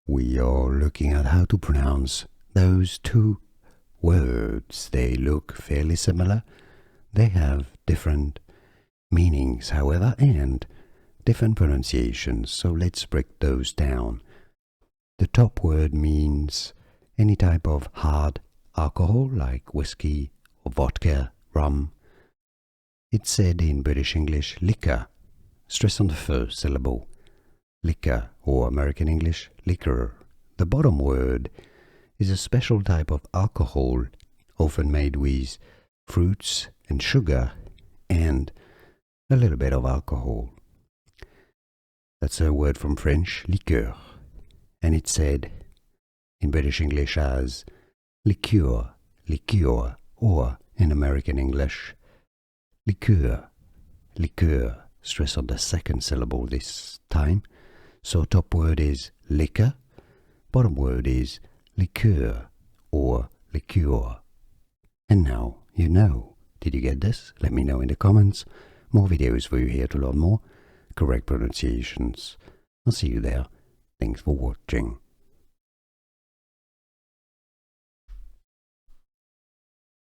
We are looking at how to pronounce those two words. They look fairly similar. They have different meanings, however, and different pronunciations. So let's break those down. The top word means any type of hard alcohol like whiskey or vodka, rum. It's said in British English liquor. Stress on the first syllable. Liquor, or American English, liquor. The bottom word is a special type of alcohol, often made with fruits and sugar and a little bit of alcohol. That's a word from French, liqueur, and it's said in British English as liqueur, liqueur, or in American English, liqueur, liqueur. Stress on the second syllable this time. So top word is liquor, bottom word is liqueur or liqueur. And now you know. Did you get this? Let me know in the comments. More videos for you here to learn more correct pronunciations. I'll see you there. Thanks for watching.